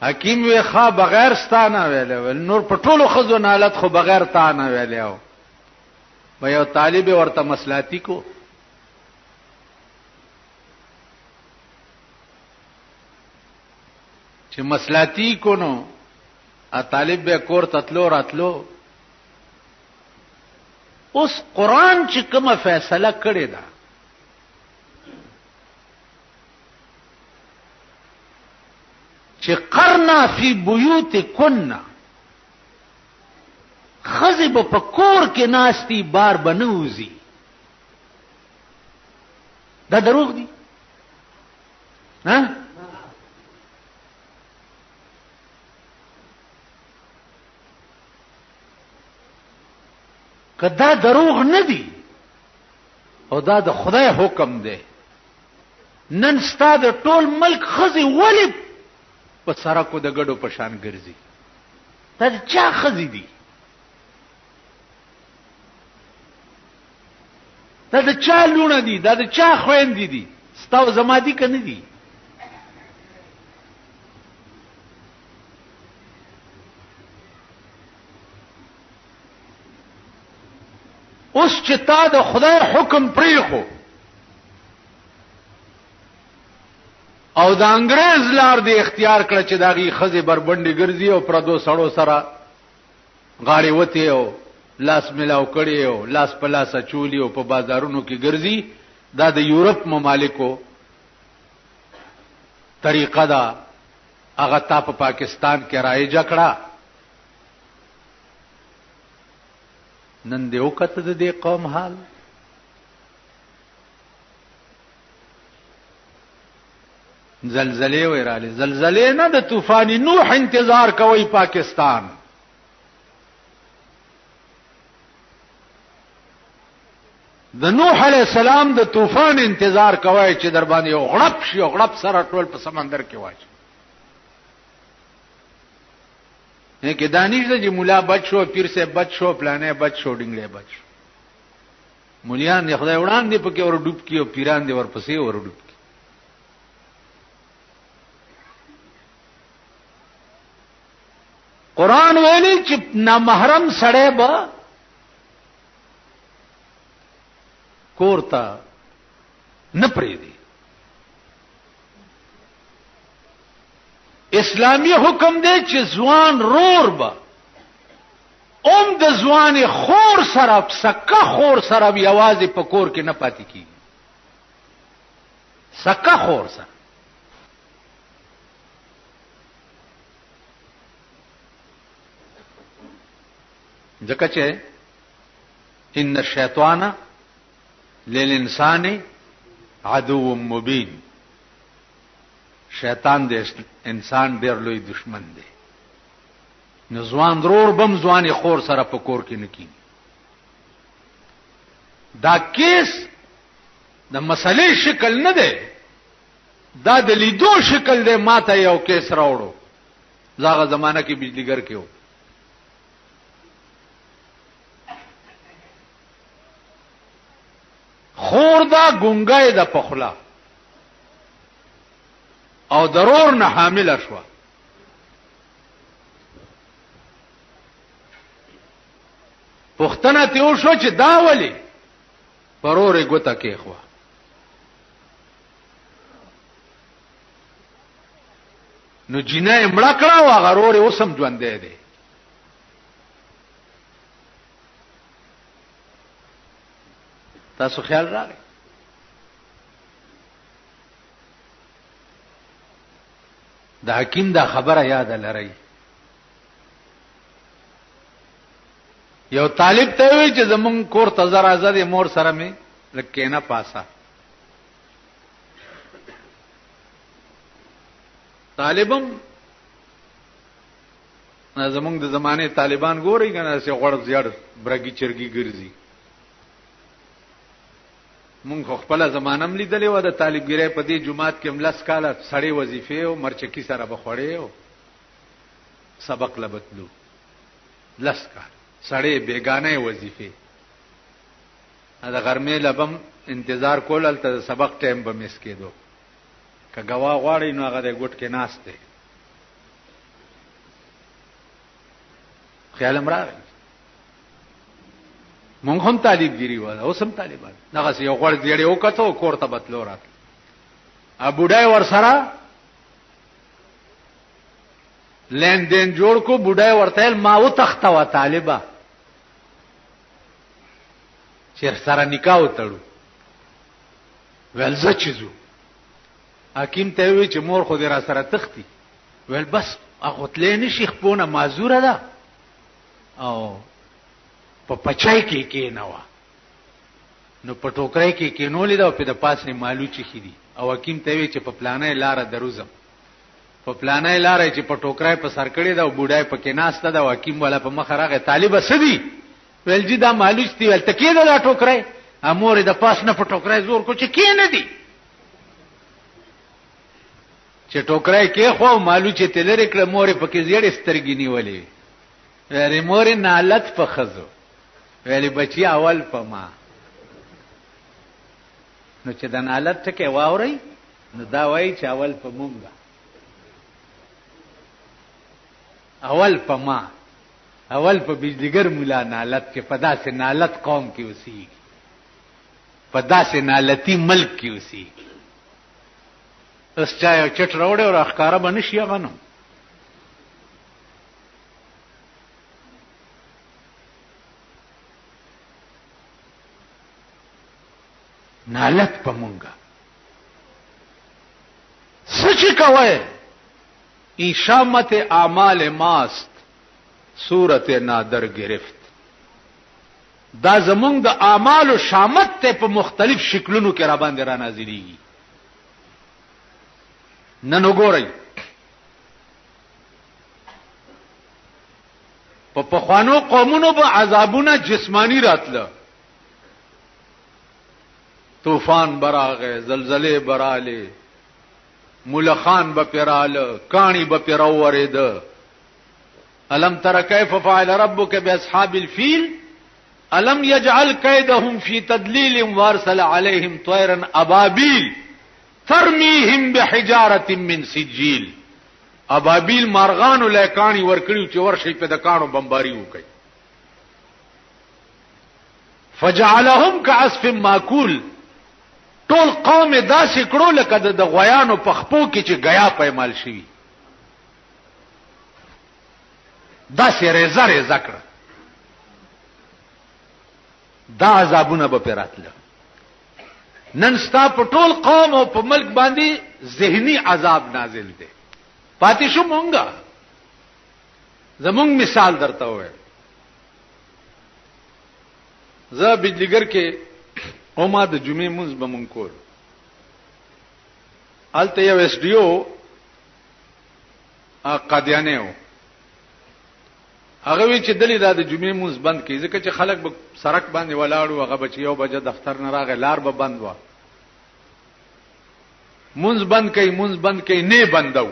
حکیم وی خوا بغیر ستانه ویل نور په ټولو خزو نالت خو بغیر تانه ویل. و یو طالب ورته مصلحتي کو چې مصلحتي کو نو ا طالب به کور تتلو راتلو. اوس قران چې کومه فیصله کړې ده چې قرنا فی بیوتکنا، خزی به په کور کې ناستی بار بنوزی. دا دروغ دی؟ ها؟ که دا دروغ نه دی او دا د خدای حکم دی، نن ستا د ټول ملک خزی ولی په سرکو د ګډو په شان ګرځي؟ دا د چا خزی دی؟ دا د چا لونه دي؟ دا د چا خويندې دي؟ ستا او زما دي که نه دي؟ اوس چې تا د خدای حکم پریخو او د انګريز لار دی اختیار کړ چې داغي خزه بربندې ګرځي او پردو سړو سره غاړي وته او لاس ملاو کړي او لاس په لاس چولی او په بازارونو کې ګرځي، دا د یورپ ممالکو طریقه ده. هغه تا په پاکستان کې رایجه کړه. نن دې وکړه د دې قوم حال. زلزلې وراله، زلزلې نه د طوفان نوح انتظار کوي پاکستان. د نوح علیہ السلام د طوفان انتظار کوي چې در باندې یو غړپ شي او غړپ سره ټول په سمندر کې واچي. نه کې دانش د مولا بچو، پیر سے بچو، پلانې بچو، ډنګړې بچو. مولیان نه خدای وړاندې پکې ور ډوب کی او پیران دې ور پسې ور ډوب کی. قران ویلي چې نامحرم سړی به کورتا نه پریدي. اسلامی حکم دی چې ځوان رور به د ځوان خور سره سکه خور سره یوازې په کور کې نه پاتې کیږي. سکه خور سره ځکه چې ان الشیطان للانسان عدو مبین، شیطان د انسان ډیر لوی دشمن دی. نو ځوان ضرور بم ځوان خور سره په کور کې نه کیږي. دا کیس د مسلې شکل نه دی، دا د لیدو شکل دی. ماته یو کیس راوړو، زاغه زمانہ کې بجلیګر کې و. خور دا ګونګای د پخلا او ضرور نه حامل شو. پښتنه ته وشو چې دا ولی پرورې ګوته کې خو نو جنې مړه کړه او غرور اوسم ژوندې دي. تاسو خیال راغی؟ د حکیم دا خبره یاد لرئ. یو طالب ته وی چې زمون کور ته زرا زده مور سره می لکه نه پاسا. طالبم زمونږ د زمانه طالبان ګوري کنه چې غړ زیړ برګي چرګي ګرځي. مونږ خپل زمانه ملي دلې و د طالبګری په دې جمعات کې ملس کاله سړی وظیفه او مرچکی سره بخوړې او سبق لبتلو لس کال سړی بیگانه وظیفه. دا غرمه لبم انتظار کول ته سبق ټیم به مس کېدو. که غوا غواړي نو هغه د ګټ کې ناشته. خیال امراغ مونږ هم طالبګری و او سم طالبان دغه یو غوړ دیړې وکړو کور ته بتلو رات ا بډای ور سره لین دین جوړ کو بډای ورته ما و تخته و طالبہ چیر سره نکاح وتړو ول ز چیزو حکیم ته وی چې مور خو دې را سره تختی ول بس هغه تلې نشي خپونه معذوره ده او په پچای کې کېنوا نو په ټوکرای کې کېنولې دا په د پاس نه مالو چي خېدي او حکیم ته وی چې په پلانې لار دروزم په پلانې لار چې په ټوکرای په سر کړی دا او بوډای په کې ناشته دا حکیم والا په مخ راغی طالب سدي ویل جی دا مالوچ دی ول تکې دا ټوکرای امور د پاس نه په ټوکرای زور کو چې کې نه دی چې ټوکرای کې خو مالو چې تلری کړه مور په کې زیړ سترګې نیولې ویلې مور نالت په خزو ویلې بچي اول په ما نو چې د نالت ټکه واوري نو دا وایي چې اول په مونږه اول په ما اول په بجلیګر مولا نالت کې پدا سے نالت قوم کې وسی پدا سے نالتی ملک کې وسی اس چا چټ راوړې او اخکارا باندې شي غنو نالت په مونږه سچ کوي ایشامت اعمال ماست صورت نادر گرفت دا زمونږ د اعمال او شامت ته په مختلف شکلونو کې را باندې را نازلېږي نن وګورئ په پخوانو قومونو به عذابونه جسمانی راتله طوفان براغه زلزلې براله ملخان به پیراله کانی به پیراورید الم تر کیف فعل ربک باصحاب الفیل الم یجعل کیدهم فی تدلیل وارسل علیہم طیرا ابابیل ترمیهم بحجاره من سجیل ابابیل مارغان لکانی ورکړیو چې ورشي په د کانو بمباری وکړي فجعلهم كعصف ماکول ټول قوم داسې کړو لکه د غویانو په خپو کې چې غیا پېمال شي داسې رزه رزه کړ دا عذابونه به پراتله نن ستا په ټول قوم او په ملک باندې ذهني عذاب نازل دی پاتې شو مونږه زمونږ مثال درته وای زه بجلیګر کې او ما د جمعې مونږ به مونږ کول الته یو اس ډی او قادیانه و هغه وی چې دلی دا د جمعې مونږ بند کړي ځکه چې خلک به سړک باندې ولاړو هغه بچي یو بجه دفتر نه راغی لار به بند و مونږ بند کړي نه بندو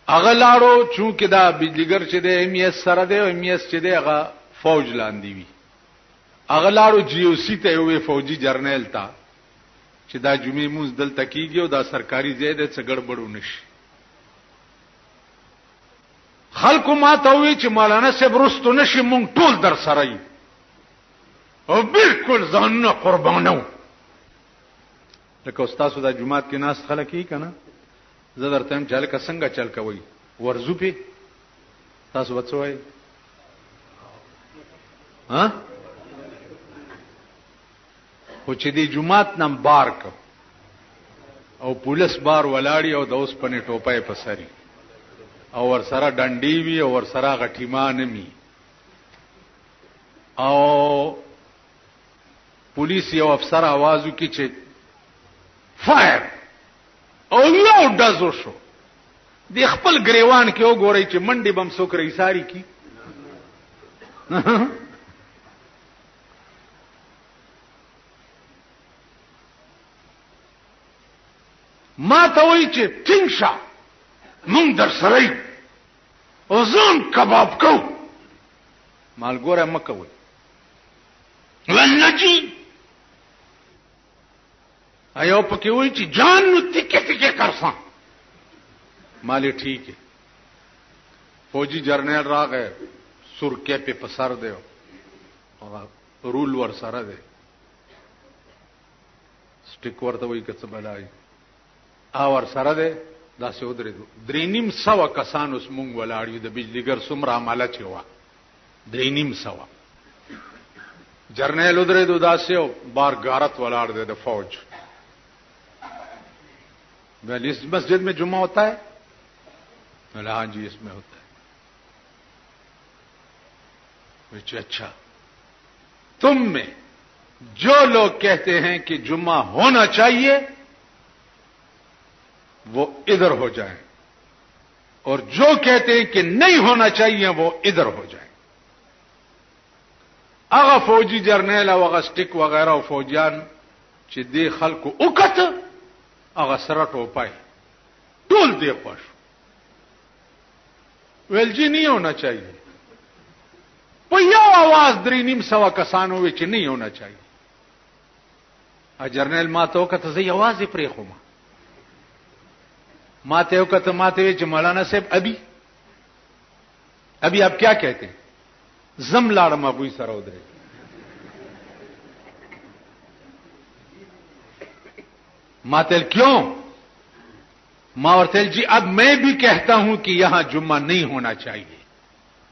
هغه لاړو چونکه دا بجلیګر چې د ام ایس سره دی او ام ایس چې دی هغه فوج لاندې وی هغه لاړو جی او سی ته وی فوجي جرنیل تا چې دا جمعې مونږ دلته کیږي او دا سرکاري ځای دی څه ګډوډ نشي خلکو ما ته وی چې مولانا صاحب رستو نشي مونږ ټول در سره یو او بالکل ځانونه قربانو لکه استاد د جمعات کې ناس خلک یې کنه زه درته هم چل کا څنګه چل کوي ورزو په تاسو وڅوي ها خو چې دی جمعات نام بار کو او پولیس بار ولاړی او د اوس پنې ټوپای په سری او ور سره ډنډي وی او ور سره غټیمان می او پولیس یو افسر आवाज وکړي چې فایر او یو دزو شو دی خپل گریوان کې وګورئ چې منډي بم سوکري ساری کی ما ته وی چې ټینګ مونږ در سره او ځون کباب کو مالګوره مکوي ولنجي ایو پکې وی چې جان نو تیکه تیکه کرسان مالی ٹھیک ہے فوجی جرنیل راغه سرکه په پسر دیو او رول ور سره دی سټیک ورته وی کڅ بلای اور سره دی دا سه ودرې درینیم سوا کسان اوس مونږ ولاړو د بجلیګر سمرا عمله چوا درینیم سوا جرنیل ودرې دو داسه بار غارت ولاړ دی د فوج ولی اس مسجد में जुम्मा होता है हाँ जी इसमें होता है अच्छा, तुम में जो लोग कहते हैं कि जुम्मा होना चाहिए वो इधर हो जाए, और जो कहते हैं कि नहीं होना चाहिए वो इधर हो जाए। अगा फौजी जर्नैल और अगा स्टिक वगैरह फौजियान چې دې خلکو وکته هغه سره ټوپای ټول دې خوښ ویل جی نه ہونا چاہیے. په یو आवाज 3.5 کسانو وی چې نه ہونا چاہیے. ا جرنیل ما ته وکته زه आवाज پرې خوم ما ته وکته ما ته چې مولانا صاحب ابھی آپ کیا کہتے ہیں؟ زم لاړم ابوی سره ودرې मातेल क्यों? मावरतेल जी अब मैं भी कहता हूं कि यहां जुम्मा नहीं होना चाहिए.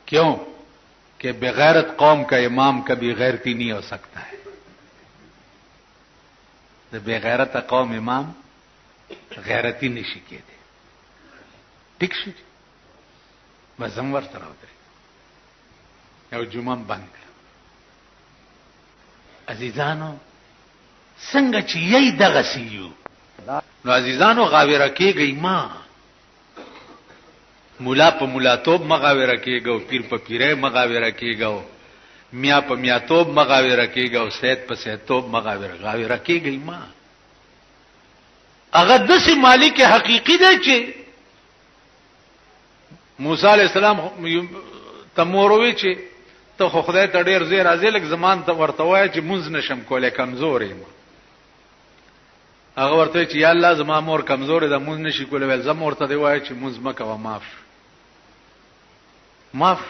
क्यों? कि बेगैरत कौम का इमाम कभी गैरती नहीं हो सकता है. तो बेगैरत कौम इमाम गैरती नहीं शिके थे. ठीक शी बस हम वर्त रहा उतरे जुम्मा बंद कर. अजीजानो څنګه چې یی دغه سیو نو عزیزانو غاوره کېږي ما مولا په مولاتوب مغاوره کېږي پیر په پیره مغاوره کېږي میا په میاتوب مغاوره کېږي سید په سیدتوب غاوره کېږي ما هغه د سي مالک حقيقي دی چې موسی عليه السلام تموروي چې ته خو خدای ته ډیر زیر ازلک زمان ته ورته وای چې مونږ نشم کولای کمزورې ما هغه ورته چې یا الله زما مور کمزورې ده مونږ نشي کولای ول زما ورته دی وای چې مونږ مکه و معاف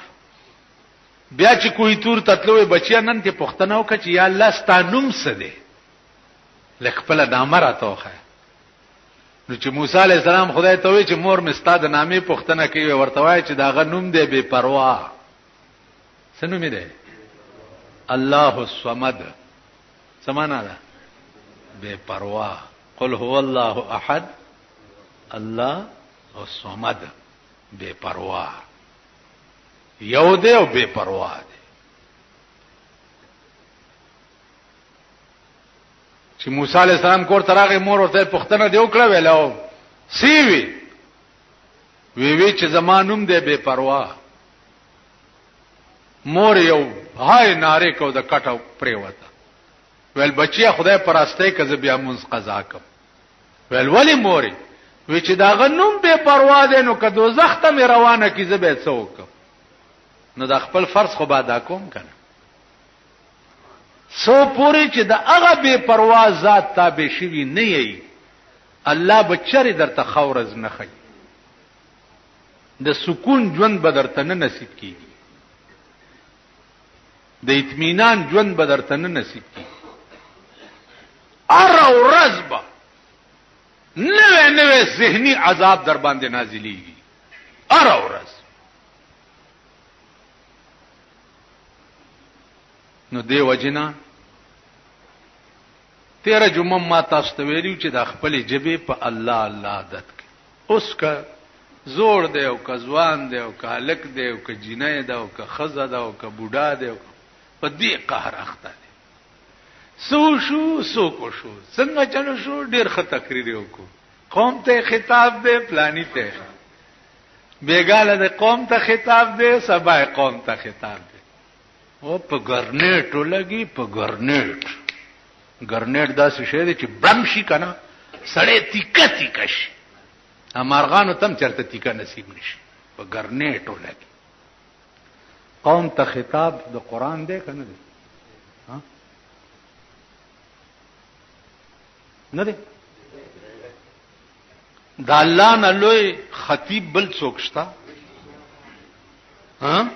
بیا چې کوی تور تتلوې بچیا نن ته پښتنه وکړي چې یا الله ستانوم څه دی لکپل نامه راته نو چې موسی عليه السلام خدای ته وی چې مور مستاد نامې پښتنه کوي ورته وای چې دا غنوم دی بے پروا سنو می ده الله الصمد سمانا ده بے پروا قل هو الله احد الله الصمد بے پروا یو ده او بے پروا ده چې موسی علیہ السلام کور تراغه مور ورته پښتنه دی وکړه ویلو سی وی چې زمانوم ده بے پروا مور یو هاي ناره کو د کټو پریوته ویل بچیا خدای پرسته کزه بیا مونږ قضا کوم ویل ولی موري وی چې دا غنوم به پروا ده نو که دوزخ ته مې روانه کی زه به څوک نو د خپل فرض خو بادا کوم کنه سو پوری چې د هغه به پروا ذات تابع شي نه یي الله بچری درته خورز نه خي د سکون ژوند بدرته نه نصیب کیږي د اطمینان ژوند بدرته نه نصیب کیږي ار او رزبا نوے ذہنی عذاب در باندې نازلیږي ار او رز نو دی وجنا 13 جمعه ما تاسو ته ویلو چې د خپل جبه په الله الله عادت کې اوس کا زور دی او کا ځوان دی او کا لک دی او کا جنې دی او کا خزه دی او کا بوډا دی په دې قهر اخته دی سو شو سو کو شو څنګه چلو شو ډیر ښه تقریر وکړو قوم ته خطاب دی پلانی ته بیګاله د قوم ته خطاب دی سبا قوم ته خطاب دی او په ګرنیټ ولګي په ګرنیټ داسې شی دی چې بم شي کنه سړی تیکه شي امرغانو تم چرته تیکه نصیب نشي په ګرنیټ ولګي قوم ته خطاب د قران دی کنه دی ها نه دی دا الله نه لوی خطیب بل څوک شتا ها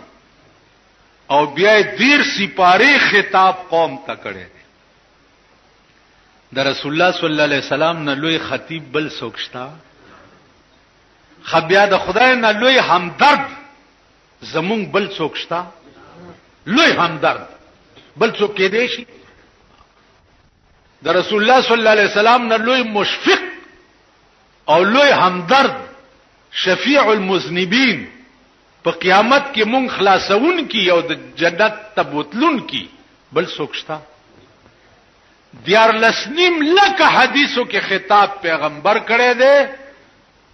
او بیا دیر سپاره خطاب قوم ته کړي د رسول الله صلی الله علیه وسلم نه لوی خطیب بل څوک شتا خبیا د خدای نه لوی همدرد زمون بل څوک شتا لوی همدرد بل څوک کې دی شي د رسول الله صلی الله علیه وسلم نه لوی مشفق او لوی همدرد شفیع المذنبین په قیامت کې مونږ خلاصون کی او د جنت ته بوتلون کی بل سوکشتا دیار لسنیم لکه حدیثو کې خطاب پیغمبر کړی دی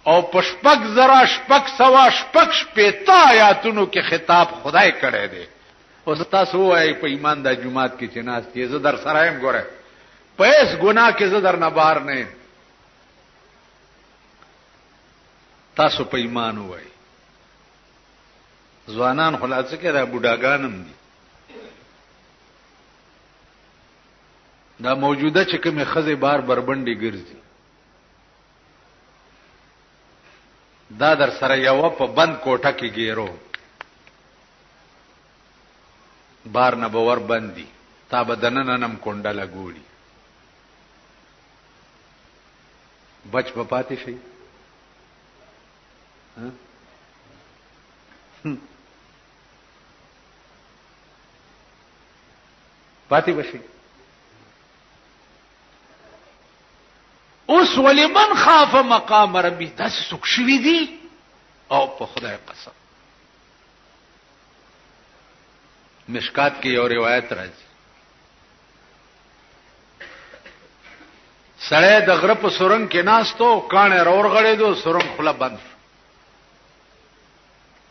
او پشپک زرا شپک سوا شپک شپیتا آیاتونو کې خطاب خدای کړی دی. او تاسو وایي په ایمان د جمعات کې چې ناس کې زه در سره يم ګوره په هیڅ ګناه کې زه در نه بار نه یم. تاسو په ایمان وایي ځوانان خلاص کې را بوډاګانم دي دا موجوده چې کومه خزه بار بربندي ګرځي دا در سره یو په بند کوټه کې ګیرو بار نه باور بندي تا بدنن نم کونډه لګوړي بچ په پاتې شي پاتې بشي. اوس ولمن خاف مقام ربي دا څوک شوي دي او په خدای قسم مشکات کې یو روایت راځي سړی د غره په سورنګ کې ناستو کانه رور غړې دو سورنګ خلا بند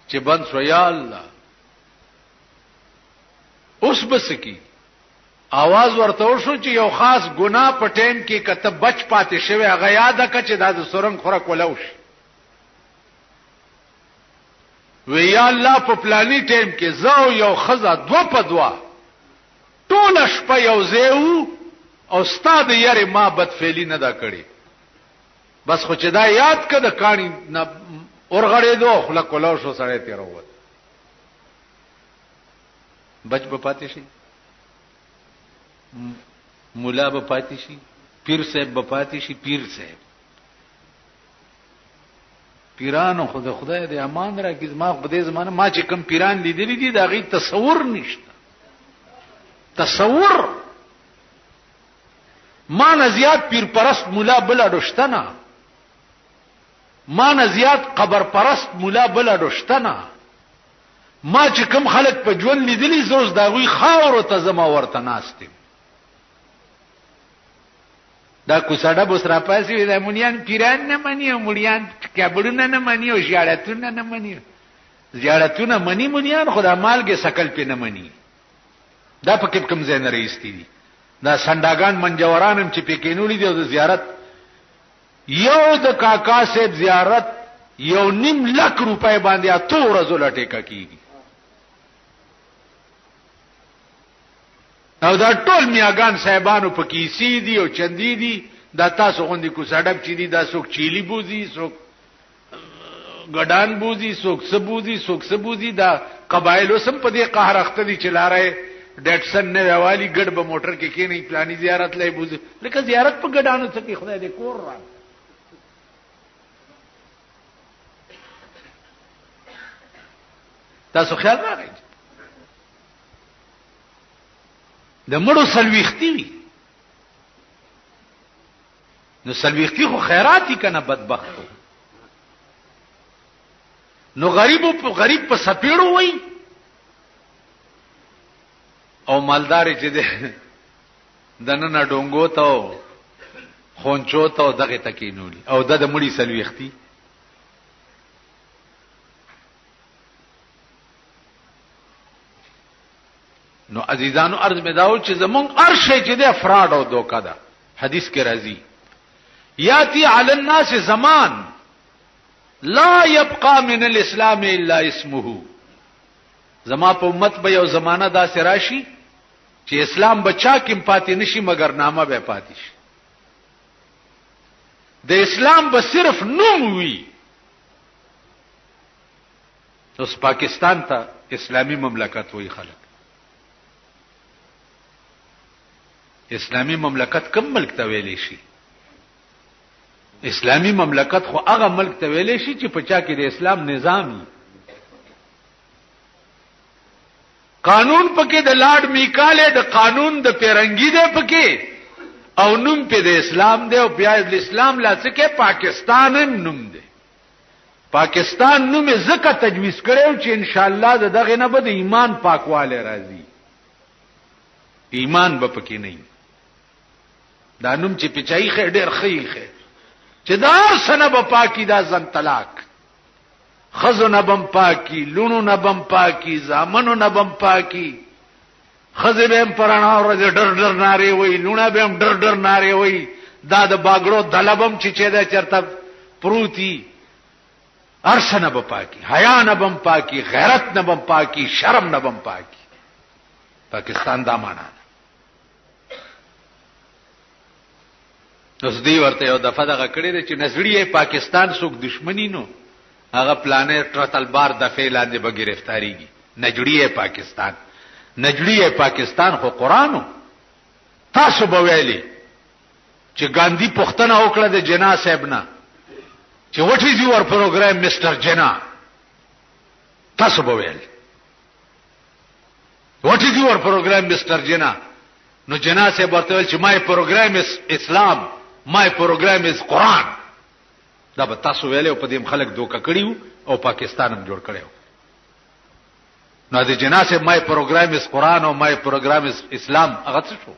چې بند شو یا الله اوس بس کی आवाज ورته وشو چې یو خاص ګناه په ټیم کې کته بچ پاتې شوی هغه یاد کړه چې دا د سورنګ خوره کولوش وی یا الله په پلاني ټیم کې زو یو خزه دو په دوا ټول شپه یو زیو او استاد یې ما بدفعلی نه دا کړی بس خو چې دا یاد کړه د کانی نه اورغړې دو خلا کولوش سره تیر ووت بچ په پاتې شي مولا به پاتې شي پیر صاحب به پاتې شي پیر صاحب پیرانو خدای دې امان راکړي ما په دې زمانه ما چې کم پیران لیدلې دي دا غي تصور نشته تصور ما نه زیات پیر پرست مولا بل اډشتنا ما نه زیات قبر پرست مولا بل اډشتنا ما چې کم خلک په ژوند لیدلې زوز دا غي خاور ته زما ورته ناستم دا کوڅاډه بوسرا پاسي د مونیان پیران نه مني او مونیان کابړونه نه مني او زیارتونه نه مني زیارتونه مني مونیان خدا مالګه سکل په نه مني دا په کوم ځای نه رئیستی دي دا سنداګان منجورانم چې پکینولې دي او د زیارت یو د کاکا صاحب زیارت 1.5 لک روپے باندې اته ورځې لټه کیږي او دا ټول میاګان صاحبانو په کیسې دي او چندې دي دا تاسو غوندي کو سړک چي دي دا څوک چيلي بوزي څوک ګډان بوزي څوک سبوزي څوک سبوزي دا قبایلو سم په دې قهر اخته دي چلاره ډټسن نه والی ګډ به موټر کې کې نه پلاني زیارت لای بوزي لکه زیارت په ګډانو څخه خدای دې کور را تاسو خیال راغی د مړو سلويختی وي نو سلويختی خو خیراتی کنه بدبختو نو غریب په سپیړو وای او مالدار چې ده دنه ډونګو ته خونچو ته دغه تکینولي او د مړی سلويختی نو عزیزانو عرض می داو چې زمون ارشه چې ده افراد او دوکا ده حدیث کې راځي یاتی علی الناس زمان لا يبقى من الاسلام الا اسمه زما په امت به یو زمانہ دا سراشي چې اسلام بچا کیم پاتې نشي مگر نامه به پاتې شي د اسلام به صرف نوم وي اوس پاکستان ته اسلامی مملکت وای خلک اسلامی مملکت کوم ملک ته ویلې شي اسلامی مملکت خو هغه ملک ته ویلې شي چې پچا کې د اسلام نظام قانون پکې د لارډ میکاله د قانون د پیرنګي دی پکې او نوم په د اسلام دی او بیا د اسلام لاسکه پاکستان نوم دی پاکستان نوم زکه تجویز کړو چې ان شاء الله دغه نه به د ایمان پاکواله راځي، ایمان به پکې نه وي. دا نوم چې پچای خې ډېر خې چې دا سنه به پاکي، دا ځن طلاق خزو نه بم پاکي، لونو نه بم پاکي، زامنو نه بم پاکي، خزه به پرانا ورځ ډر ناره وای، لونه به ډر ناره وای، دا د باګړو دلبم چې دا چرته پروتي، ارسنه به پاکي، حیا نه بم پاکي، غیرت نه بم پاکي، شرم نه بم پاکي. پاکستان دا معنا اوس دی ورته یو دفعه دغه کړی دی چې نسړی پاکستان څوک دشمنی نو هغه پلانې ټرتل بار د فعلاندې به گرفتاریږي. نجړی پاکستان، نجړی پاکستان خو قرانو. تاسو به ویلي چې ګاندھی پښتنه وکړه د جنا صاحب نه چې what is your program Mr. جنا، تاسو به ویلي what is your program Mr. جنا، نو جنا صاحب ورته ویل چې my program is اسلام، my program is قرآن. دا به تاسو ویلو په دې خلک دوکه کړیو او پاکستان هم جوړ کړیو. نو د جنا صاحب my program is قرآن او my program is اسلام هغه څه شو؟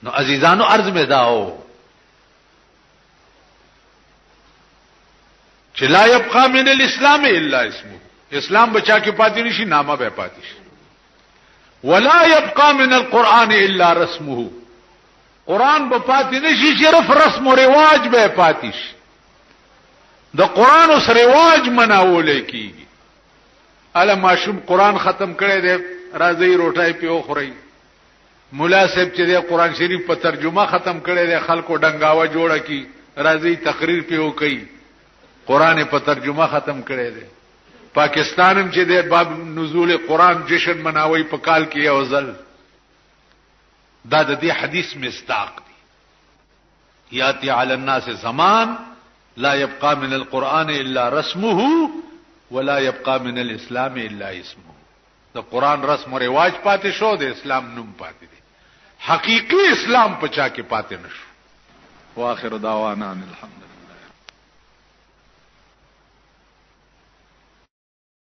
نو عزیزانو عرض میں داو چې لا يبقى من الاسلام الا اسمه، اسلام بچا کې پاتې نشي، نامه به پاتې شي. ولا يبقى من القرآن الا رسمه، قرآن به پاتې نشي، صرف رسم او رواج به پاتې شي. د قرآن اوس رواج مناول کیږي. اله ماشوم قرآن ختم کړي دي، راځي روټای پیو خوري. مولا صاحب چې د قرآن شریف په ترجمه ختم کړي دي، خلکو ډنګاوه جوړه کی، راځي تقریر پیو کوي. قرآن په ترجمه ختم کړي دي. پاکستان هم چې د باب نزول قرآن جشن مناوي په کال کې یو ځل. دا د دې حدیث مصداق دی. یاتی علی الناس زمان لا يبقى من القرآن الا رسمه ولا يبقى من الاسلام الا اسمه. د قرآن رسم او رواج پاتې شو، د اسلام نوم پاتې دی. حقیقی اسلام پچا کې پاتې نشو. واخر دعوانا الحمدلله.